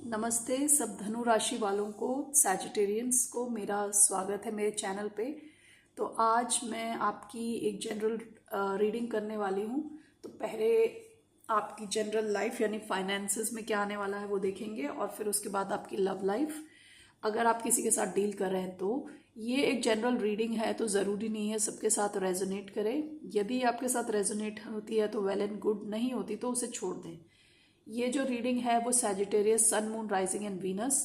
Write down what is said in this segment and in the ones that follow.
नमस्ते सब धनु राशि वालों को, सैजिटेरियंस को मेरा स्वागत है मेरे चैनल पे। तो आज मैं आपकी एक जनरल रीडिंग करने वाली हूँ। तो पहले आपकी जनरल लाइफ यानी फाइनेंसेस में क्या आने वाला है वो देखेंगे, और फिर उसके बाद आपकी लव लाइफ, अगर आप किसी के साथ डील कर रहे हैं तो। ये एक जनरल रीडिंग है तो ज़रूरी नहीं है सबके साथ रेजोनेट करे। यदि आपके साथ रेजोनेट होती है तो वेल एंड गुड, नहीं होती तो उसे छोड़ दें। ये जो रीडिंग है वो Sagittarius sun moon rising and Venus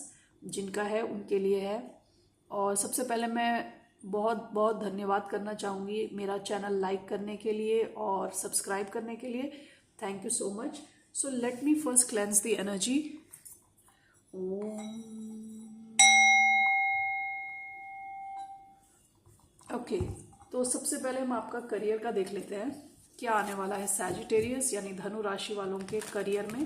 जिनका है उनके लिए है। और सबसे पहले मैं बहुत बहुत धन्यवाद करना चाहूँगी मेरा चैनल लाइक करने के लिए और सब्सक्राइब करने के लिए। Thank you so much. So let me first cleanse the energy. Okay, तो सबसे पहले हम आपका करियर का देख लेते हैं क्या आने वाला है सैजिटेरियस यानी धनु राशि वालों के करियर में।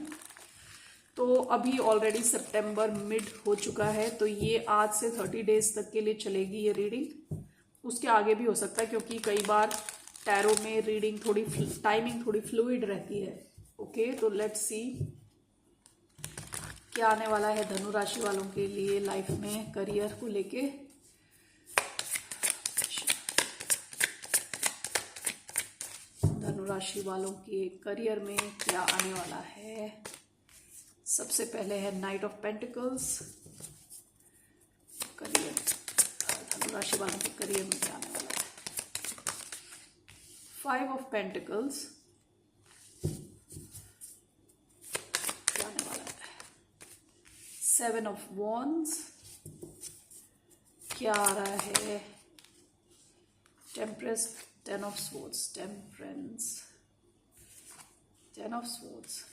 तो अभी ऑलरेडी सितंबर मिड हो चुका है, तो ये आज से 30 डेज तक के लिए चलेगी ये रीडिंग। उसके आगे भी हो सकता है क्योंकि कई बार टैरो में रीडिंग थोड़ी टाइमिंग थोड़ी फ्लूइड रहती है। ओके, तो लेट्स सी क्या आने वाला है धनु राशि वालों के लिए लाइफ में करियर को लेके। धनु राशि वालों के करियर में क्या आने वाला है। सबसे पहले है नाइट ऑफ पेंटिकल्स। करियर, धनु राशि वालों के करियर में क्या आने वाला है। 5 ऑफ पेंटिकल्स क्या आने वाला है। 7 ऑफ वॉन्ड्स क्या आ रहा है। Temperance, 10 of swords, temperance, 10 of swords,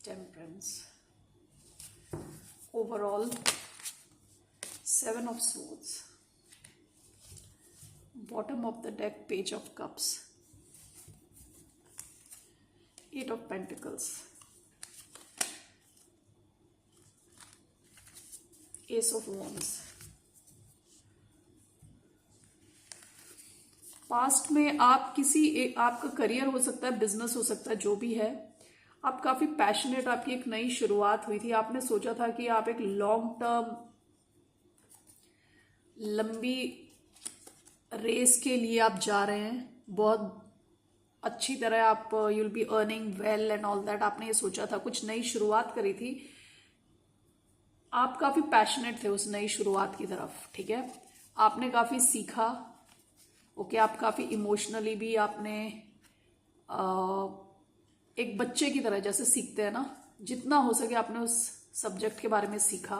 temperance, overall 7 of swords, bottom of the deck page of cups, 8 of pentacles, ace of wands। Past में आप आपका करियर हो सकता है, बिजनेस हो सकता है, जो भी है, आप काफी पैशनेट, आपकी एक नई शुरुआत हुई थी, आपने सोचा था कि आप एक लॉन्ग टर्म लंबी रेस के लिए आप जा रहे हैं। बहुत अच्छी तरह आप you'll be earning well and all that, आपने ये सोचा था, कुछ नई शुरुआत करी थी, आप काफी पैशनेट थे उस नई शुरुआत की तरफ। ठीक है, आपने काफी सीखा। ओके, आप काफी इमोशनली भी आपने एक बच्चे की तरह जैसे सीखते हैं ना, जितना हो सके आपने उस सब्जेक्ट के बारे में सीखा।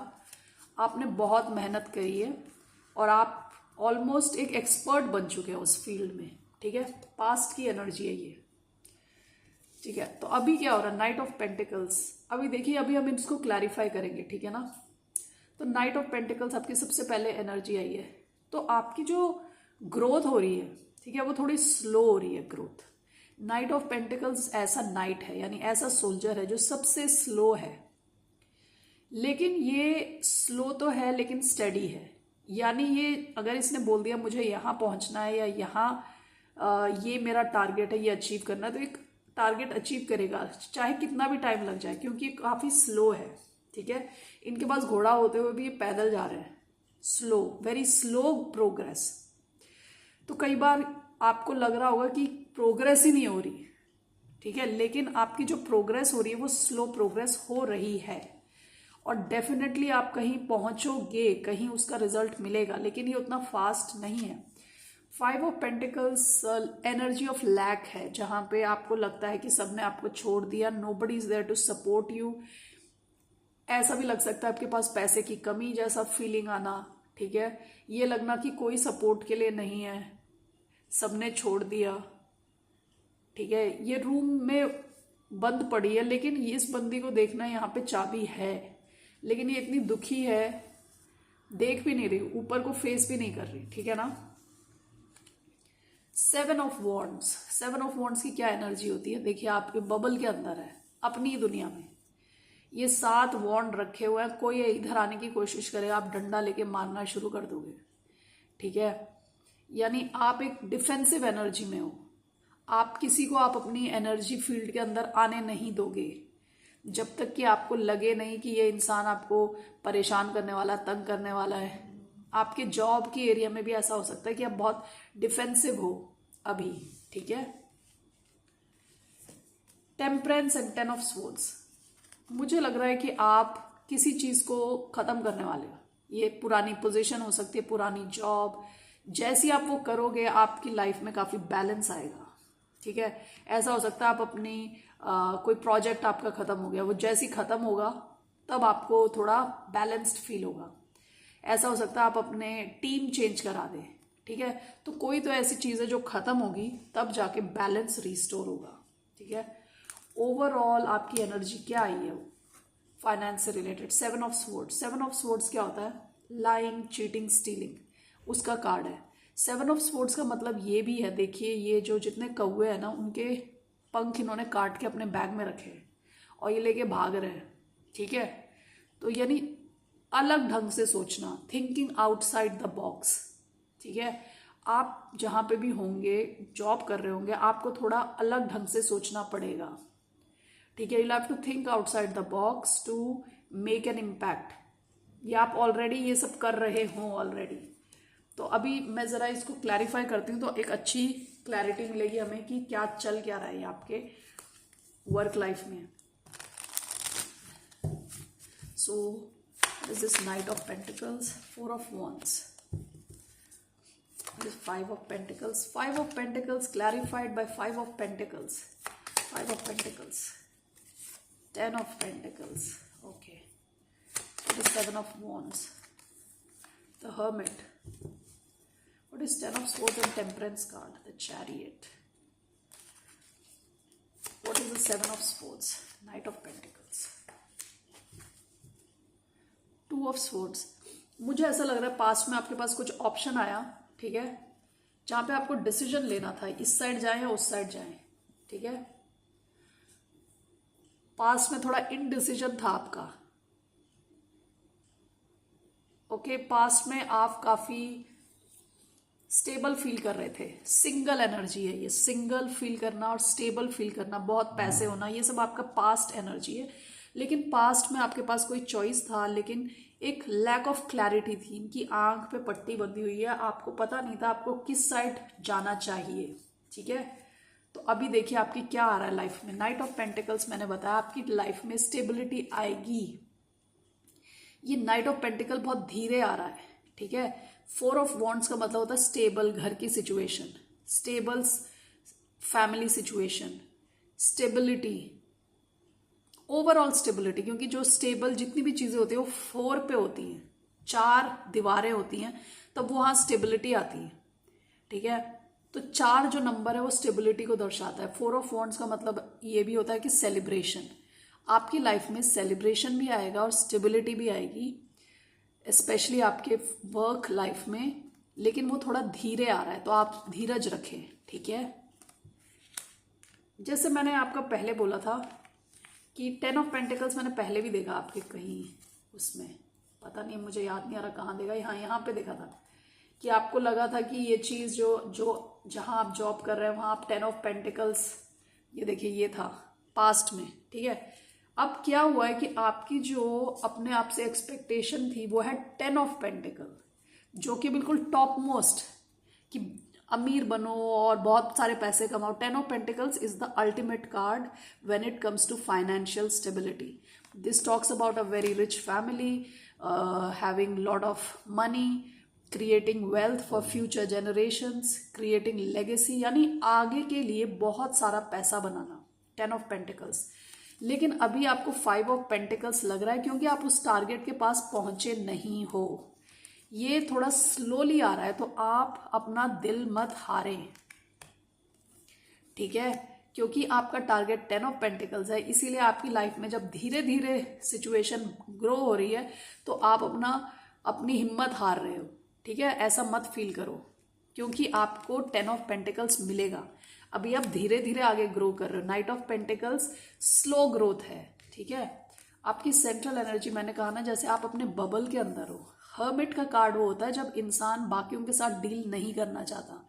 आपने बहुत मेहनत करी है और आप ऑलमोस्ट एक एक्सपर्ट बन चुके हैं उस फील्ड में। ठीक है, पास्ट की एनर्जी है ये। ठीक है, तो अभी क्या हो रहा है, नाइट ऑफ पेंटिकल्स। अभी देखिए, अभी हम इसको क्लैरिफाई करेंगे। ठीक है ना, तो नाइट ऑफ पेंटिकल्स आपकी सबसे पहले एनर्जी आई है। तो आपकी जो ग्रोथ हो रही है, ठीक है, वो थोड़ी स्लो हो रही है ग्रोथ। नाइट ऑफ पेंटिकल्स ऐसा नाइट है, यानी ऐसा सोल्जर है जो सबसे स्लो है, लेकिन ये स्लो तो है लेकिन स्टेडी है। यानी ये अगर इसने बोल दिया मुझे यहाँ पहुँचना है या यहाँ ये मेरा टारगेट है, ये अचीव करना है, तो एक टारगेट अचीव करेगा चाहे कितना भी टाइम लग जाए, क्योंकि ये काफ़ी स्लो है। ठीक है, इनके पास घोड़ा होते हुए भी ये पैदल जा रहे हैं, स्लो, वेरी स्लो प्रोग्रेस। तो कई बार आपको लग रहा होगा कि प्रोग्रेस ही नहीं हो रही। ठीक है, लेकिन आपकी जो प्रोग्रेस हो रही है वो स्लो प्रोग्रेस हो रही है, और डेफिनेटली आप कहीं पहुंचोगे, कहीं उसका रिजल्ट मिलेगा, लेकिन ये उतना फास्ट नहीं है। 5 of pentacles energy of lack है, जहां पे आपको लगता है कि सबने आपको छोड़ दिया, nobody is there to support you. ऐसा भी लग सकता है आपके पास पैसे की कमी जैसा फीलिंग आना। ठीक है, ये लगना कि कोई सपोर्ट के लिए नहीं है, सबने छोड़ दिया। ठीक है, ये रूम में बंद पड़ी है, लेकिन इस बंदी को देखना, यहाँ पे चाबी है, लेकिन ये इतनी दुखी है, देख भी नहीं रही, ऊपर को फेस भी नहीं कर रही। ठीक है ना। 7 ऑफ वॉन्ड्स, 7 ऑफ वॉन्ड्स की क्या एनर्जी होती है, देखिए आपके बबल के अंदर है, अपनी दुनिया में ये 7 वॉन्ड रखे हुए हैं। कोई इधर आने की कोशिश करे, आप डंडा लेके मारना शुरू कर दोगे। ठीक है, यानी आप एक डिफेंसिव एनर्जी में हो, आप किसी को आप अपनी एनर्जी फील्ड के अंदर आने नहीं दोगे। जब तक कि आपको लगे नहीं कि ये इंसान आपको परेशान करने वाला, तंग करने वाला है। आपके जॉब की एरिया में भी ऐसा हो सकता है कि आप बहुत डिफेंसिव हो अभी, ठीक है। टेम्परेंस एंड 10 ऑफ स्वॉर्ड्स, मुझे लग रहा है कि आप किसी चीज को खत्म करने वाले हो। ये पुरानी पोजीशन हो सकती है, पुरानी जॉब, जैसी आप वो करोगे आपकी लाइफ में काफी बैलेंस आएगा, ठीक है। ऐसा हो सकता है आप अपनी कोई प्रोजेक्ट आपका खत्म हो गया, वो जैसी खत्म होगा तब आपको थोड़ा बैलेंस्ड फील होगा। ऐसा हो सकता है आप अपने टीम चेंज करा दें, ठीक है। तो कोई तो ऐसी चीज है जो खत्म होगी तब जाके बैलेंस रिस्टोर होगा, ठीक है। ओवरऑल आपकी एनर्जी क्या आई है फाइनेंस से related? 7 of swords. 7 of swords क्या होता है? लाइंग, चीटिंग, स्टीलिंग, उसका कार्ड है। 7 ऑफ स्वॉर्ड्स का मतलब ये भी है, देखिए ये जो जितने कौवे हैं ना, उनके पंख इन्होंने काट के अपने बैग में रखे हैं और ये लेके भाग रहे हैं, ठीक है। तो यानी अलग ढंग से सोचना, थिंकिंग आउटसाइड द बॉक्स, ठीक है। आप जहां पे भी होंगे, जॉब कर रहे होंगे, आपको थोड़ा अलग ढंग से सोचना पड़ेगा, ठीक है। You have to think outside the box to make an impact. ये आप ऑलरेडी ये सब कर रहे हो ऑलरेडी। तो अभी मैं जरा इसको क्लैरिफाई करती हूँ तो एक अच्छी क्लैरिटी मिलेगी हमें कि क्या चल क्या रहा है आपके वर्क लाइफ में। So this is night of pentacles, 4 of wands, this 5 of pentacles. 5 of pentacles clarified by 5 of pentacles. 5 of pentacles, 10 of pentacles, okay. What is 7 of wands? The hermit. What is 10 of swords and temperance card? The chariot. What is the 7 of swords? Knight of pentacles. 2 of swords. मुझे ऐसा लग रहा है past में आपके पास कुछ option आया, ठीक है, जहां पे आपको डिसीजन लेना था, इस साइड जाएं या उस साइड जाएं, ठीक है। पास्ट में थोड़ा इनडिसीजन था आपका, ओके। पास्ट में आप काफी स्टेबल फील कर रहे थे। सिंगल एनर्जी है ये, सिंगल फील करना और स्टेबल फील करना, बहुत पैसे होना, ये सब आपका पास्ट एनर्जी है। लेकिन पास्ट में आपके पास कोई चॉइस था, लेकिन एक लैक ऑफ क्लैरिटी थी। इनकी आंख पे पट्टी बंधी हुई है, आपको पता नहीं था आपको किस साइड जाना चाहिए, ठीक है। तो अभी देखिए आपकी क्या आ रहा है लाइफ में। नाइट ऑफ पेंटिकल्स, मैंने बताया आपकी लाइफ में स्टेबिलिटी आएगी। ये नाइट ऑफ पेंटिकल बहुत धीरे आ रहा है, ठीक है। 4 ऑफ वॉन्ड्स का मतलब होता है स्टेबल घर की situation, stable family situation, stability, overall stability. क्योंकि जो स्टेबल जितनी भी चीजें होती है वो 4 पे होती हैं, 4 दीवारें होती हैं, तब वहां स्टेबिलिटी आती है, ठीक है। तो 4 जो नंबर है वो स्टेबिलिटी को दर्शाता है। 4 ऑफ वॉन्ड्स का मतलब ये भी होता है कि सेलिब्रेशन। आपकी लाइफ में सेलिब्रेशन भी आएगा और स्टेबिलिटी भी आएगी, स्पेशली आपके वर्क लाइफ में, लेकिन वो थोड़ा धीरे आ रहा है, तो आप धीरज रखें, ठीक है। जैसे मैंने आपका पहले बोला था कि 10 ऑफ पेंटिकल्स मैंने पहले भी देखा आपके कहीं, उसमें पता नहीं, मुझे याद नहीं आ रहा कहाँ देखा, यहाँ पे देखा था कि आपको लगा था कि ये चीज़ जो जहाँ आप जॉब कर रहे हैं वहाँ आप 10 ऑफ पेंटिकल्स, ये देखिए ये था पास्ट में, ठीक है। अब क्या हुआ है कि आपकी जो अपने आप से एक्सपेक्टेशन थी वो है 10 ऑफ पेंटिकल, जो कि बिल्कुल टॉप मोस्ट, कि अमीर बनो और बहुत सारे पैसे कमाओ। 10 of pentacles is the ultimate card when it comes to financial stability. This talks about a very rich family, having lot of money, creating wealth for future generations, creating legacy, यानी आगे के लिए बहुत सारा पैसा बनाना, 10 ऑफ पेंटिकल्स। लेकिन अभी आपको 5 ऑफ पेंटिकल्स लग रहा है क्योंकि आप उस टारगेट के पास पहुंचे नहीं हो, ये थोड़ा स्लोली आ रहा है। तो आप अपना दिल मत हारें, ठीक है, क्योंकि आपका टारगेट 10 ऑफ पेंटिकल्स है। इसीलिए आपकी लाइफ में जब धीरे धीरे सिचुएशन ग्रो हो रही है तो आप अपनी हिम्मत हार रहे हो, ठीक है। ऐसा मत फील करो, क्योंकि आपको 10 ऑफ पेंटिकल्स मिलेगा। अभी आप धीरे धीरे आगे ग्रो कर रहे हो। Night of pentacles slow growth है, ठीक है। आपकी सेंट्रल एनर्जी, मैंने कहा ना, जैसे आप अपने बबल के अंदर हो। हर्मिट का कार्ड वो होता है जब इंसान बाकियों के साथ डील नहीं करना चाहता,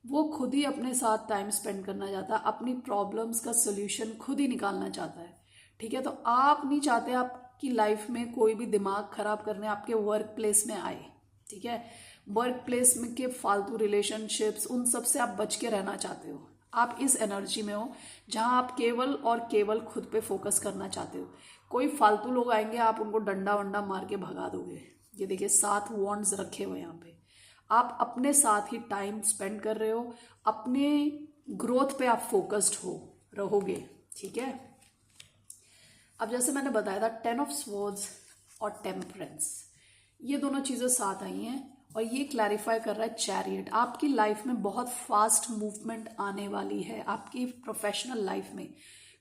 वो खुद ही अपने साथ टाइम स्पेंड करना चाहता है, अपनी प्रॉब्लम्स का सोल्यूशन खुद ही निकालना चाहता है, ठीक है। तो आप नहीं चाहते आपकी लाइफ में कोई भी दिमाग खराब करने आपके वर्क प्लेस में आए, ठीक है। वर्क प्लेस में के फालतू रिलेशनशिप्स, उन सब से आप बच के रहना चाहते हो। आप इस एनर्जी में हो जहां आप केवल और केवल खुद पे फोकस करना चाहते हो। कोई फालतू लोग आएंगे, आप उनको डंडा वंडा मार के भगा दोगे। ये देखिए 7 वॉन्ड्स रखे हुए यहाँ पे। आप अपने साथ ही टाइम स्पेंड कर रहे हो, अपने ग्रोथ पे आप फोकस्ड हो रहोगे, ठीक है। अब जैसे मैंने बताया था 10 ऑफ स्वॉर्ड्स और टेम्परेंस, ये दोनों चीजें साथ आई हैं और ये क्लैरिफाई कर रहा है चैरियट। आपकी लाइफ में बहुत फास्ट मूवमेंट आने वाली है। आपकी प्रोफेशनल लाइफ में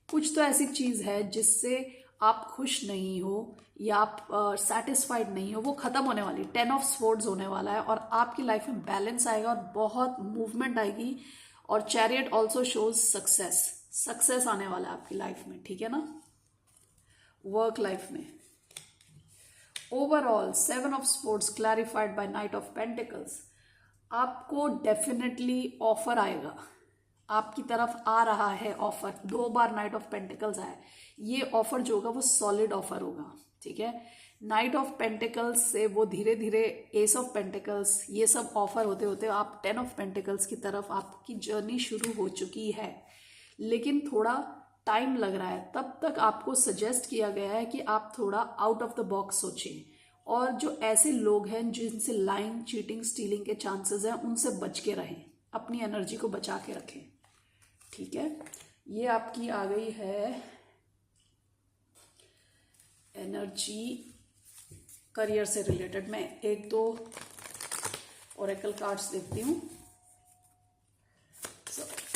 कुछ तो ऐसी चीज है जिससे आप खुश नहीं हो या आप सेटिस्फाइड नहीं हो, वो खत्म होने वाली। 10 ऑफ स्वॉर्ड्स होने वाला है और आपकी लाइफ में बैलेंस आएगा और बहुत मूवमेंट आएगी। और चैरियट ऑल्सो शोज सक्सेस आने वाला है आपकी लाइफ में, ठीक है ना। वर्क लाइफ में overall 7 of swords clarified by knight of pentacles, आपको डेफिनेटली ऑफर आएगा, आपकी तरफ आ रहा है ऑफर। 2 बार नाइट ऑफ पेंटिकल्स आया, ये ऑफर जो होगा वो सॉलिड ऑफर होगा, ठीक है। नाइट ऑफ पेंटिकल्स से वो धीरे धीरे एस ऑफ पेंटिकल्स, ये सब ऑफर होते होते आप 10 ऑफ पेंटिकल्स की तरफ आपकी जर्नी शुरू हो चुकी है। लेकिन थोड़ा टाइम लग रहा है। तब तक आपको सजेस्ट किया गया है कि आप थोड़ा आउट ऑफ द बॉक्स सोचें और जो ऐसे लोग हैं जिनसे लाइंग, चीटिंग, स्टीलिंग के चांसेस हैं, उनसे बच के रहें, अपनी एनर्जी को बचा के रखें, ठीक है। ये आपकी आ गई है एनर्जी करियर से रिलेटेड। मैं 1-2 ओरेकल कार्ड्स देखती हूँ।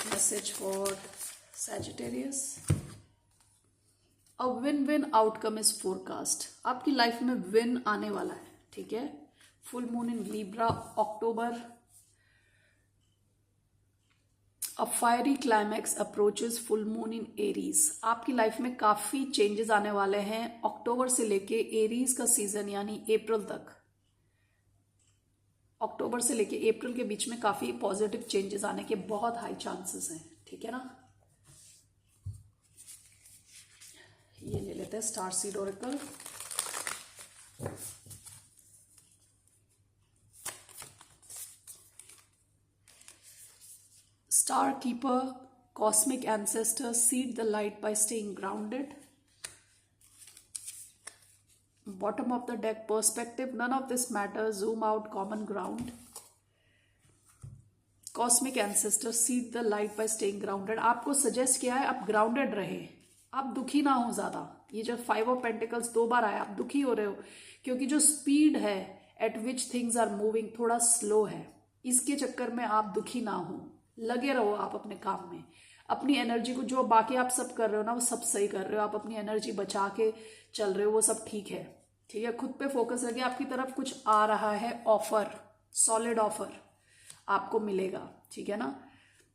Message for Sagittarius, a win-win outcome is forecast। आपकी लाइफ में विन आने वाला है, ठीक है। Full moon in Libra October, a fiery climax approaches full moon in Aries. आपकी लाइफ में काफी चेंजेस आने वाले हैं अक्टूबर से लेके एरीज का सीजन यानी अप्रैल तक। अक्टूबर से लेके अप्रैल के बीच में काफी पॉजिटिव चेंजेस आने के बहुत हाई चांसेस हैं, ठीक है ना। ये ले लेते हैं star seed oracle. Star keeper, cosmic ancestor, seed the light by staying grounded. Bottom of the deck perspective, none of this matter, zoom out, common ground. Cosmic ancestor, seed the light by staying grounded. आपको suggest किया है आप grounded रहे, आप दुखी ना हो ज्यादा। ये जब 5 ऑफ पेंटिकल्स 2 बार आया, आप दुखी हो रहे हो क्योंकि जो स्पीड है at which things are moving थोड़ा स्लो है। इसके चक्कर में आप दुखी ना हो, लगे रहो आप अपने काम में। अपनी एनर्जी को, जो बाकी आप सब कर रहे हो ना वो सब सही कर रहे हो, आप अपनी एनर्जी बचा के चल रहे हो, वो सब ठीक है, ठीक है। खुद पे फोकस रखिए। आपकी तरफ कुछ आ रहा है ऑफर, सॉलिड ऑफर आपको मिलेगा, ठीक है ना।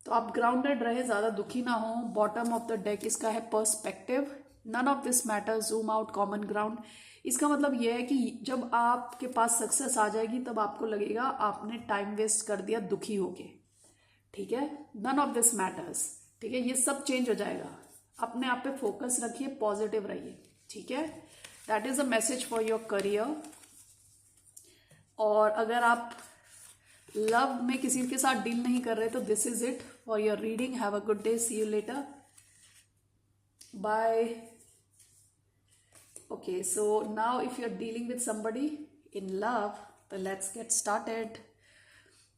तो आप ग्राउंडेड रहे, ज्यादा दुखी ना हो। बॉटम ऑफ द डेक इसका है perspective, none of this matter, zoom out, common ground. इसका मतलब यह है कि जब आपके पास सक्सेस आ जाएगी तब आपको लगेगा आपने टाइम वेस्ट कर दिया दुखी होके, ठीक है। नन ऑफ दिस मैटर्स, ठीक है। ये सब चेंज हो जाएगा। अपने आप पे फोकस रखिए, पॉजिटिव रहिए, ठीक है। That is a message for your career. और अगर आप लव में किसी के साथ डील नहीं कर रहे तो this is it for your reading. Have a good day, see you later, bye. Okay, so now if you are dealing with somebody in love तो लेट्स गेट स्टार्टेड।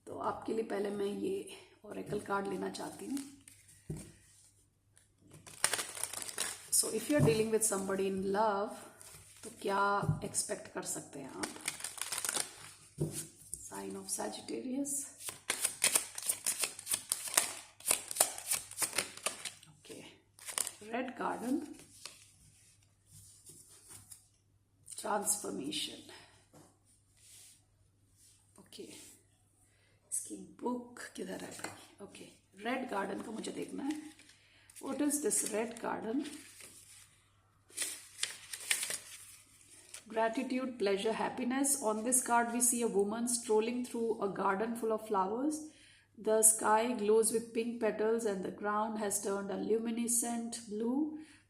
तो आपके लिए पहले मैं ये ओरेकल कार्ड लेना चाहती हूँ। So if you are dealing with somebody in love तो क्या एक्सपेक्ट कर सकते हैं आप। Sign of Sagittarius, okay. Red garden, transformation, okay. इसकी बुक किधर है भाई। ओके, रेड गार्डन को मुझे देखना है। What is this red garden. Gratitude, pleasure, happiness. On this card we see a woman strolling through a garden full of flowers. The sky glows with pink petals and the ground has turned a luminescent blue.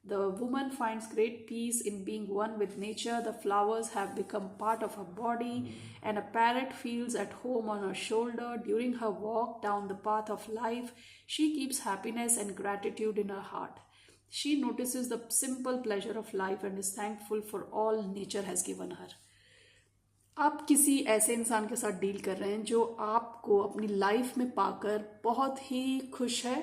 The woman finds great peace in being one with nature. The flowers have become part of her body, and a parrot feels at home on her shoulder. During her walk down the path of life, she keeps happiness and gratitude in her heart. She notices the simple pleasure of life and is thankful for all nature has given her. आप किसी ऐसे इंसान के साथ deal कर रहे हैं जो आपको अपनी लाइफ में पाकर बहुत ही खुश है,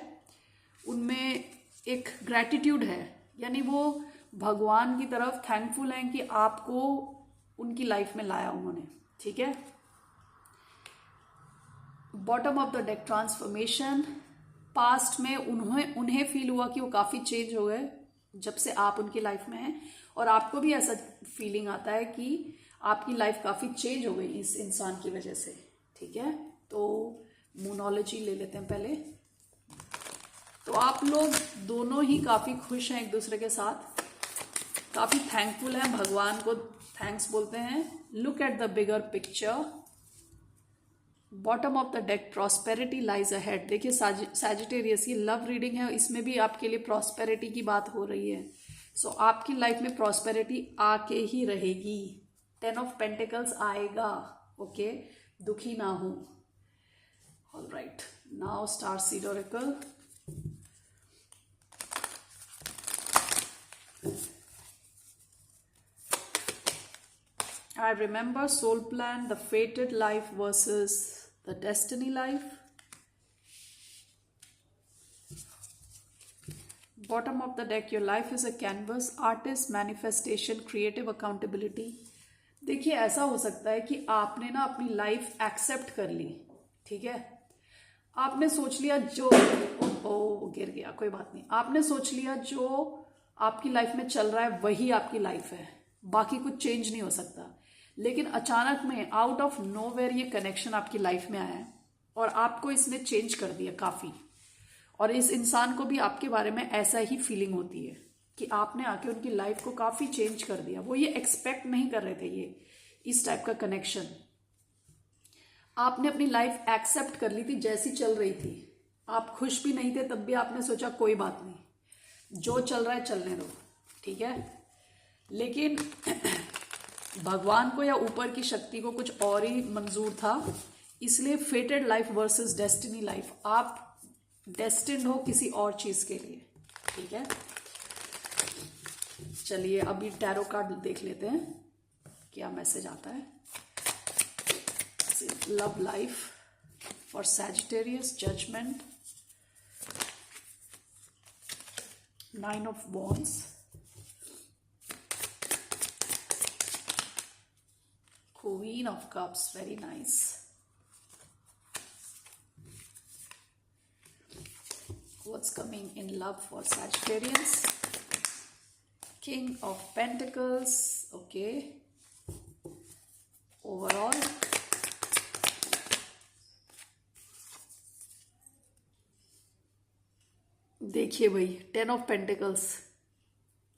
उनमें एक ग्रैटिट्यूड है, यानी वो भगवान की तरफ थैंकफुल हैं कि आपको उनकी लाइफ में लाया उन्होंने. ठीक है. Bottom of the deck transformation. Past में उन्हें फील हुआ कि वो काफ़ी चेंज हो गए जब से आप उनकी लाइफ में हैं, और आपको भी ऐसा फीलिंग आता है कि आपकी लाइफ काफ़ी चेंज हो गई इस इंसान की वजह से. ठीक है. तो मूनोलॉजी ले लेते हैं पहले. तो आप लोग दोनों ही काफ़ी खुश हैं एक दूसरे के साथ, काफ़ी थैंकफुल हैं, भगवान को थैंक्स बोलते हैं. Look at the bigger picture. Bottom of the deck prosperity lies ahead. देखिए सैजिटेरियस, ये लव रीडिंग है, इसमें भी आपके लिए प्रॉस्पेरिटी की बात हो रही है. सो आपकी लाइफ में प्रॉस्पेरिटी आके ही रहेगी. 10 ऑफ पेंटिकल्स आएगा. ओके, दुखी ना हो. All right, now star seed Oracle. I remember soul plan, the fated life versus the destiny life. Bottom of the deck, your life is a canvas, artist, manifestation, creative accountability. देखिए ऐसा हो सकता है कि आपने ना अपनी लाइफ एक्सेप्ट कर ली. ठीक है. आपने सोच लिया जो गिर गया, कोई बात नहीं. आपने सोच लिया जो आपकी लाइफ में चल रहा है वही आपकी लाइफ है, बाकी कुछ चेंज नहीं हो सकता. लेकिन अचानक में आउट ऑफ नोवेयर ये कनेक्शन आपकी लाइफ में आया है और आपको इसने चेंज कर दिया काफ़ी. और इस इंसान को भी आपके बारे में ऐसा ही फीलिंग होती है कि आपने आके उनकी लाइफ को काफ़ी चेंज कर दिया. वो ये एक्सपेक्ट नहीं कर रहे थे ये इस टाइप का कनेक्शन. आपने अपनी लाइफ एक्सेप्ट कर ली थी जैसी चल रही थी. आप खुश भी नहीं थे तब भी आपने सोचा कोई बात नहीं, जो चल रहा है चलने दो. ठीक है. लेकिन भगवान को या ऊपर की शक्ति को कुछ और ही मंजूर था, इसलिए फेटेड लाइफ वर्सेस डेस्टिनी लाइफ. आप डेस्टिन्ड हो किसी और चीज के लिए. ठीक है. चलिए अभी टैरो कार्ड देख लेते हैं क्या मैसेज आता है. Love life for Sagittarius, judgement, 9 of wands, Queen of cups, very nice. What's coming in love for Sagittarians? King of Pentacles. Okay. Overall, देखिए भाई 10 ऑफ पेंटिकल्स,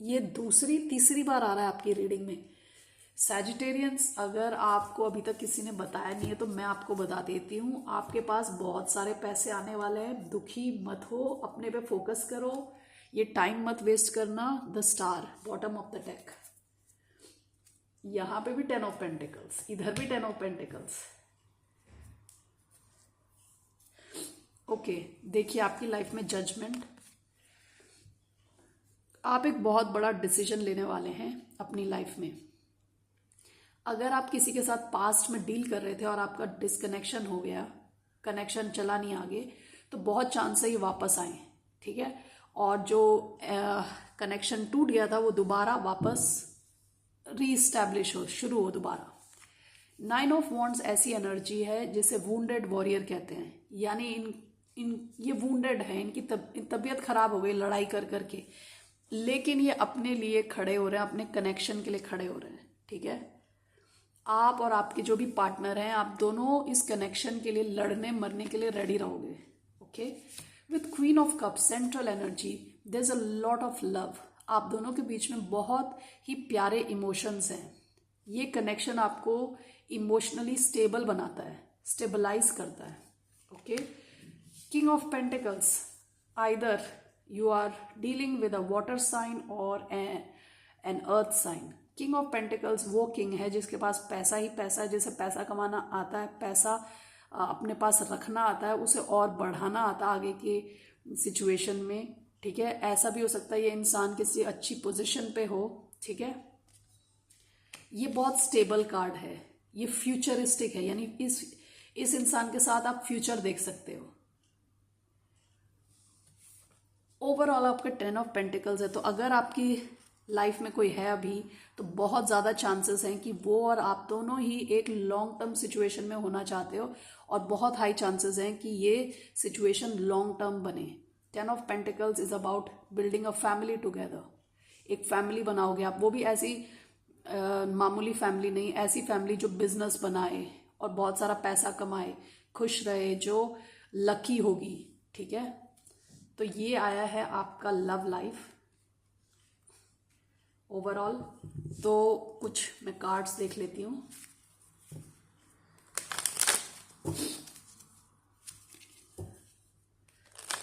ये दूसरी तीसरी बार आ रहा है आपकी रीडिंग में. सैजिटेरियंस, अगर आपको अभी तक किसी ने बताया नहीं है तो मैं आपको बता देती हूँ. आपके पास बहुत सारे पैसे आने वाले हैं. दुखी मत हो, अपने पे फोकस करो, ये टाइम मत वेस्ट करना. The star, bottom of the deck. यहाँ पे भी 10 ऑफ पेंटिकल्स, इधर भी 10 ऑफ पेंटिकल्स. ओके, देखिए आपकी लाइफ में जजमेंट. आप एक बहुत बड़ा डिसीजन लेने वाले हैं अपनी लाइफ में. अगर आप किसी के साथ पास्ट में डील कर रहे थे और आपका डिसकनेक्शन हो गया, कनेक्शन चला नहीं आगे, तो बहुत चांस है ये वापस आए. ठीक है. और जो कनेक्शन टूट गया था वो दोबारा वापस रीस्टैब्लिश हो, शुरू हो दोबारा. 9 ऑफ वॉन्ड्स ऐसी एनर्जी है जिसे वुंडेड वॉरियर कहते हैं. यानी ये वुंडेड है, इनकी तबीयत खराब हो गई लड़ाई कर करके, लेकिन ये अपने लिए खड़े हो रहे हैं, अपने कनेक्शन के लिए खड़े हो रहे हैं. ठीक है. आप और आपके जो भी पार्टनर हैं, आप दोनों इस कनेक्शन के लिए लड़ने मरने के लिए रेडी रहोगे. Okay. With queen of cup, central energy, there is a lot of love. आप दोनों के बीच में बहुत ही प्यारे इमोशंस हैं. ये कनेक्शन आपको इमोशनली स्टेबल बनाता है, स्टेबलाइज करता है. Okay. King of pentacles, either you are dealing with a water sign or an earth sign. King of pentacles वो किंग है जिसके पास पैसा ही पैसा है, जिसे पैसा कमाना आता है, पैसा अपने पास रखना आता है, उसे और बढ़ाना आता है आगे के सिचुएशन में, ठीक है। ऐसा भी हो सकता है ये इंसान किसी अच्छी पोजीशन पे हो, ठीक है। ये बहुत स्टेबल कार्ड है, ये फ्यूचरिस्टिक है, यानी इस इंसान के साथ आप फ्यूचर देख सकते हो। ओवरऑल आपके 10 ऑफ पेंटिकल्स है, तो अगर आपकी लाइफ में कोई है अभी, तो बहुत ज़्यादा चांसेस हैं कि वो और आप दोनों ही एक लॉन्ग टर्म सिचुएशन में होना चाहते हो, और बहुत हाई चांसेस हैं कि ये सिचुएशन लॉन्ग टर्म बने। 10 of pentacles is about building a family together. एक फैमिली बनाओगे आप, वो भी ऐसी मामूली फैमिली नहीं, ऐसी फैमिली जो बिजनेस बनाए और बहुत सारा पैसा कमाए, खुश रहे, जो लकी होगी, ठीक है। तो ये आया है आपका लव लाइफ ओवरऑल। तो कुछ मैं कार्ड्स देख लेती हूँ।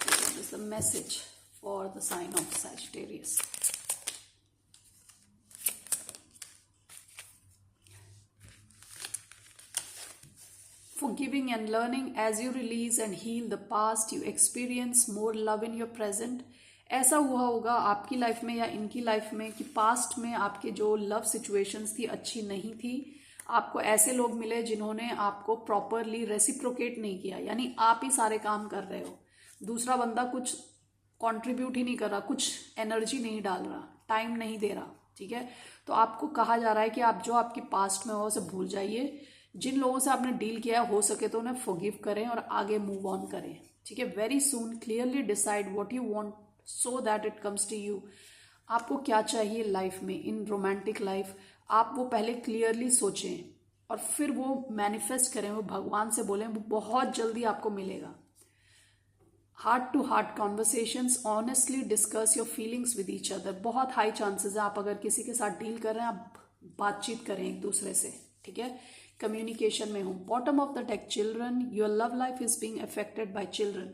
This is the message for the sign of Sagittarius. Forgiving and learning as you release and heal the past, you experience more love in your present. ऐसा हुआ होगा आपकी लाइफ में या इनकी लाइफ में कि पास्ट में आपके जो लव सिचुएशंस थी अच्छी नहीं थी, आपको ऐसे लोग मिले जिन्होंने आपको प्रॉपरली रेसिप्रोकेट नहीं किया, यानी आप ही सारे काम कर रहे हो, दूसरा बंदा कुछ कंट्रीब्यूट ही नहीं कर रहा, कुछ एनर्जी नहीं डाल रहा, टाइम नहीं दे रहा, ठीक है। तो आपको कहा जा रहा है कि आप जो आपके पास्ट में हो उसे भूल जाइए, जिन लोगों से आपने डील किया हो सके तो उन्हें फॉरगिव करें और आगे मूव ऑन करें, ठीक है। Very soon clearly decide what you want so that it comes to you. आपको क्या चाहिए लाइफ में, इन रोमांटिक लाइफ, आप वो पहले क्लियरली सोचें और फिर वो मैनिफेस्ट करें, वो भगवान से बोलें, वो बहुत जल्दी आपको मिलेगा। Heart to heart conversations, honestly discuss your feelings with each other. बहुत हाई चांसेस है आप अगर किसी के साथ डील कर रहे हैं, आप बातचीत करें एक दूसरे से, ठीक है, कम्युनिकेशन में हो। Bottom of the deck, children, your love life is being affected by children.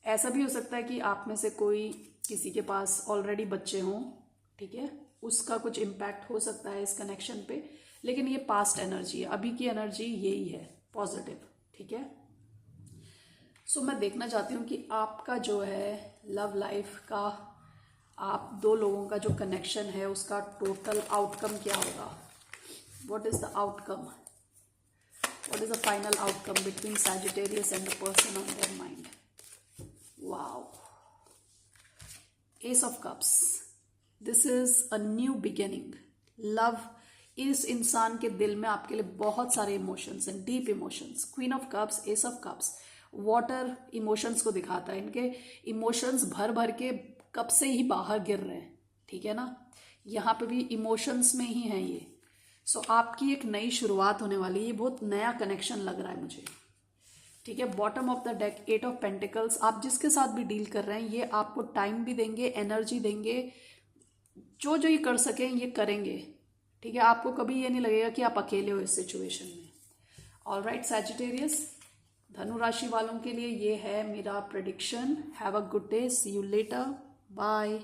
ऐसा भी हो सकता है कि आप में से कोई किसी के पास ऑलरेडी बच्चे हों, ठीक है, उसका कुछ इम्पैक्ट हो सकता है इस कनेक्शन पे, लेकिन ये पास्ट एनर्जी है, अभी की एनर्जी यही है, पॉजिटिव, ठीक है। सो मैं देखना चाहती हूँ कि आपका जो है लव लाइफ का, आप दो लोगों का जो कनेक्शन है उसका टोटल आउटकम क्या होगा। What is the outcome? What is the final outcome between Sagittarius and the person on their mind? Wow. Ace of Cups. This is a new beginning. Love, इस इंसान के दिल में आपके लिए बहुत सारे इमोशंस हैं, deep emotions. Queen of cups, S of cups, water emotions को दिखाता है। इनके इमोशंस भर भर के कप से ही बाहर गिर रहे हैं, ठीक है ना। यहाँ पे भी इमोशंस में ही है ये। सो आपकी एक नई शुरुआत होने वाली है, ये बहुत नया कनेक्शन लग रहा है मुझे, ठीक है। Bottom of the deck, 8 of pentacles. आप जिसके साथ भी डील कर रहे हैं ये आपको टाइम भी देंगे, एनर्जी देंगे, जो जो ये कर सकें ये करेंगे, ठीक है। आपको कभी ये नहीं लगेगा कि आप अकेले हो इस सिचुएशन में। ऑलराइट सैजिटेरियस, धनु राशि वालों के लिए ये है मेरा prediction. Have a good day, see you later, bye.